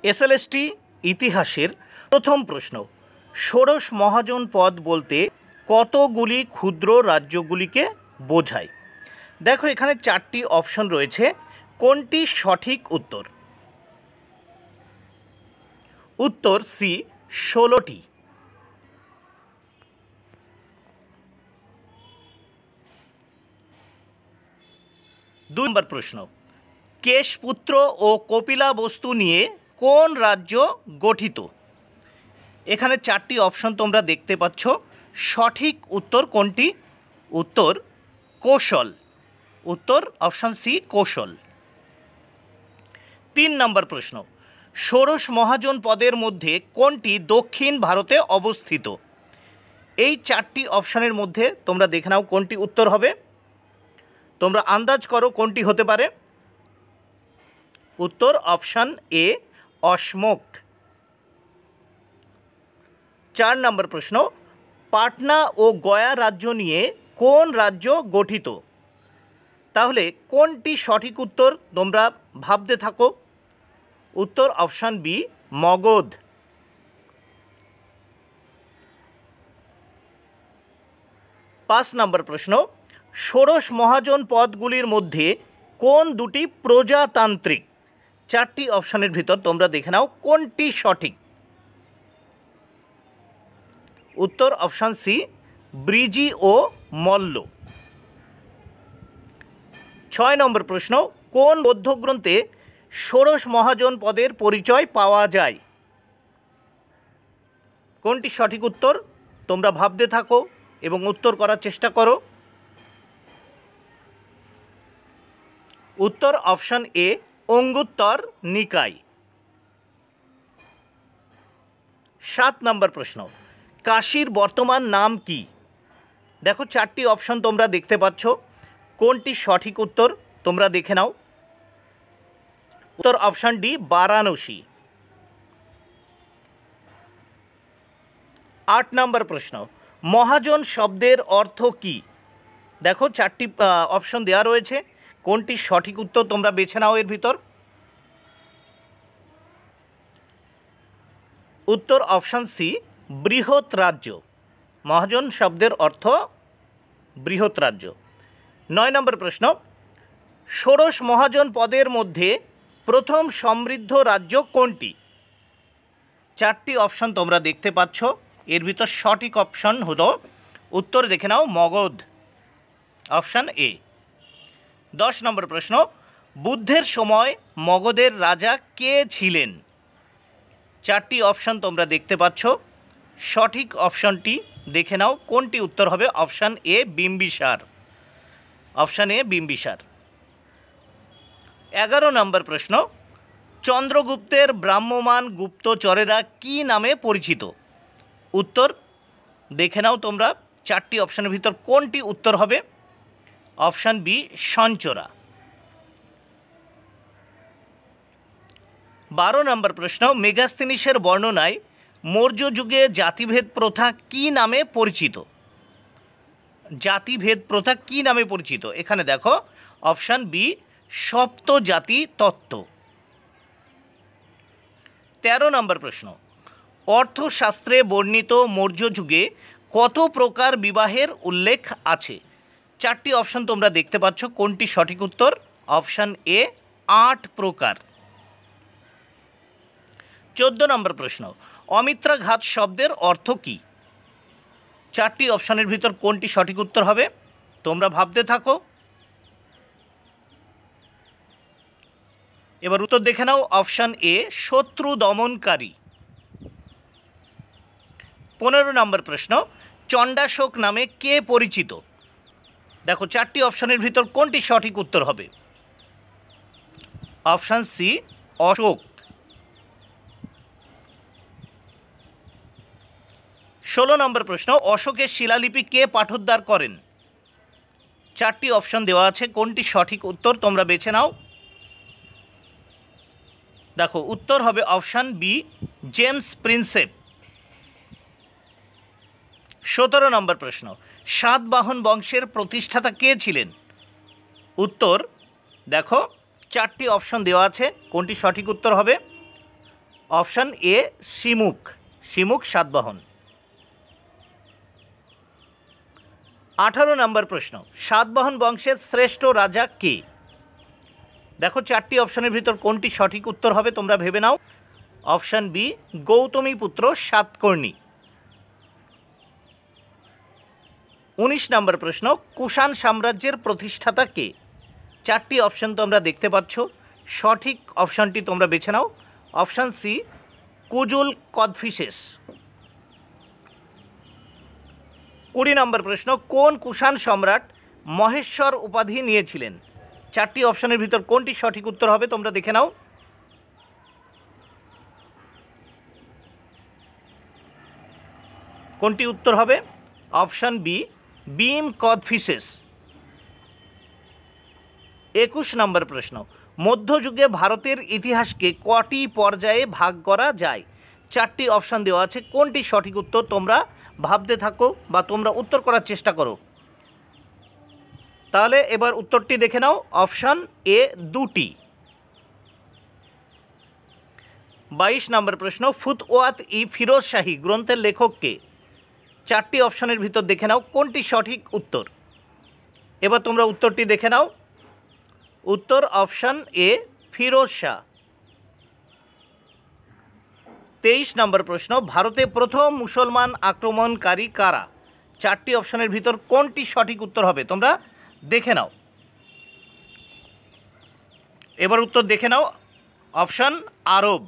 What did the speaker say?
SLST ইতিহাসের প্রথম প্রশ্ন, ষোড়শ মহাজন পদ বলতে কতগুলি ক্ষুদ্র রাজ্যগুলিকে বোঝায়? দেখো এখানে চারটি অপশন রয়েছে, কোনটি সঠিক উত্তর? উত্তর সি 16টি। দুই নম্বর প্রশ্ন, কেশপুত্র ও কপিলাবস্তু নিয়ে কোন রাজ্য গঠিত? এখানে চারটি অপশন তোমরা দেখতে পাচ্ছ, সঠিক উত্তর কোনটি? উত্তর কৌশল। উত্তর অপশন সি কৌশল। 3 নম্বর প্রশ্ন, ষোড়শ মহাজন পদের মধ্যে কোনটি দক্ষিণ ভারতে অবস্থিত? এই চারটি অপশনের মধ্যে তোমরা দেখে নাও কোনটি উত্তর হবে। তোমরা আন্দাজ করো কোনটি হতে পারে। উত্তর অপশন এ অশমোক। 4 নম্বর প্রশ্ন, পাটনা ও গয়া রাজ্য নিয়ে কোন রাজ্য গঠিত? তাহলে কোনটি সঠিক উত্তর তোমরা ভাবতে থাকো। উত্তর অপশন বি মগধ। 5 নম্বর প্রশ্ন, ষোড়শ মহাজন পদগুলির মধ্যে কোন দুটি প্রজাতান্ত্রিক? চারটি অপশনের ভিতর তোমরা দেখে নাও কোনটি সঠিক। উত্তর অপশন সি ব্রিজি ও মল্ল। 6 নম্বর প্রশ্ন, কোন বৌদ্ধ গ্রন্থে ষোড়শ মহাজন পদের পরিচয় পাওয়া যায়? কোনটি সঠিক উত্তর তোমরা ভাবতে থাকো এবং উত্তর করার চেষ্টা করো। উত্তর অপশন এ অঙ্গুত্তর নিকায়। 7 নম্বর প্রশ্ন, কাশীর বর্তমান নাম কি? দেখো চারটি অপশন তোমরা দেখতে পাচ্ছ, কোনটি সঠিক উত্তর তোমরা দেখে নাও। উত্তর অপশন ডি বারাণসী। 8 নম্বর প্রশ্ন, মহাজন শব্দের অর্থ কি? দেখো চারটি অপশন দেওয়া রয়েছে, কোনটি সঠিক উত্তর তোমরা বেছে নাও এর ভিতর। উত্তর অপশন সি বৃহৎ রাজ্য। মহাজন শব্দের অর্থ বৃহৎ রাজ্য। 9 নম্বর প্রশ্ন, ষোড়শ মহাজন পদের মধ্যে প্রথম সমৃদ্ধ রাজ্য কোনটি? চারটি অপশন তোমরা দেখতে পাচ্ছ, এর ভিতর সঠিক অপশন হলো, উত্তর দেখে নাও মগধ। Option A. 10 নম্বর প্রশ্ন, বুদ্ধের সময় মগধের রাজা কে ছিলেন? চারটি অপশন তোমরা দেখতে পাচ্ছ, সঠিক অপশনটি দেখে নাও কোনটি উত্তর হবে। Option A Bimbisara. Option A Bimbisara. 11 নম্বর প্রশ্ন, চন্দ্রগুপ্তের ভ্রাম্যমাণ গুপ্তচরেরা কি নামে পরিচিত? উত্তর দেখে নাও তোমরা, চারটি অপশনের ভিতর কোনটি উত্তর হবে। Option B সঞ্চরা। 12 নম্বর প্রশ্ন, মেগাস্তিনিসের বর্ণনায় মৌর্য যুগে জাতিভেদ প্রথা কি নামে পরিচিত? জাতিভেদ প্রথা কি নামে পরিচিত? এখানে দেখো অপশন বি সপ্তজাতি তত্ত্ব। 13 নম্বর প্রশ্ন, অর্থশাস্ত্রে বর্ণিত মৌর্য যুগে কত প্রকার বিবাহের উল্লেখ আছে? চারটি অপশন তোমরা দেখতে পাচ্ছ, কোনটি সঠিক উত্তর? অপশন এ 8 প্রকার। 14 নম্বর প্রশ্ন, অমিত্রাঘাত শব্দের অর্থ কি? চারটি অপশনের ভিতর কোনটি সঠিক উত্তর হবে তোমরা ভাবতে থাকো। এবার উত্তর দেখে নাও। অপশন এ শত্রু দমনকারী। 15 নম্বর প্রশ্ন, চণ্ডাশোক নামে কে পরিচিত? দেখো চারটি অপশনের ভিতর কোনটি সঠিক উত্তর হবে। Option C Ashok. 16 নম্বর প্রশ্ন, অশোকের শিলালিপি কে পাঠোদ্ধার করেন? চারটি অপশন দেওয়া আছে, কোনটি সঠিক উত্তর তোমরা বেছে নাও। দেখো উত্তর হবে অপশন বি জেমস প্রিন্সেপ। 17 নম্বর প্রশ্ন, সাতবাহন বংশের প্রতিষ্ঠাতা কে ছিলেন? উত্তর দেখো চারটি অপশন দেওয়া আছে, কোনটি সঠিক উত্তর হবে। Option A শিমুখ, শিমুখ Satavahana. 18 নম্বর প্রশ্ন, সাতবাহন বংশের শ্রেষ্ঠ রাজা কে? দেখো চারটি অপশনের ভিতর কোনটি সঠিক উত্তর হবে তোমরা ভেবে নাও। Option B Gautamiputra Satakarni. 19 নম্বর প্রশ্ন, কুষাণ সাম্রাজ্যের প্রতিষ্ঠাতা কে? চারটি অপশন তোমরা দেখতে পাচ্ছ, সঠিক অপশনটি তোমরা বেছে নাও। Option C Kujula Kadphises. 20 নম্বর প্রশ্ন, কোন কুষাণ সম্রাট মহেশ্বর উপাধি নিয়েছিলেন? চারটি অপশনের ভিতর কোনটি সঠিক উত্তর হবে তোমরা দেখে নাও। কোনটি উত্তর হবে? Option B Bhim Kadphises. 21 নম্বর প্রশ্ন, মধ্যযুগে ভারতের ইতিহাসকে কটি পর্যায়ে ভাগ করা যায়? চারটি অপশান দেওয়া আছে, কোনটি সঠিক উত্তর তোমরা ভাবতে থাকো বা তোমরা উত্তর করার চেষ্টা করো। তাহলে এবার উত্তরটি দেখে নাও। অপশান এ দুটি। 22 নম্বর প্রশ্ন, ফুতওয়াত ই ফিরোজ শাহী গ্রন্থের লেখক কে? চারটি অপশনের ভিতর দেখে নাও কোনটি সঠিক উত্তর। এবার তোমরা উত্তরটি দেখে নাও। উত্তর অপশান এ ফিরোজ শাহ। 23 নম্বর প্রশ্ন, ভারতে প্রথম মুসলমান আক্রমণকারী কারা? চারটি অপশনের ভিতর কোনটি সঠিক উত্তর হবে তোমরা দেখে নাও। এবার উত্তর দেখে নাও। অপশান আরব।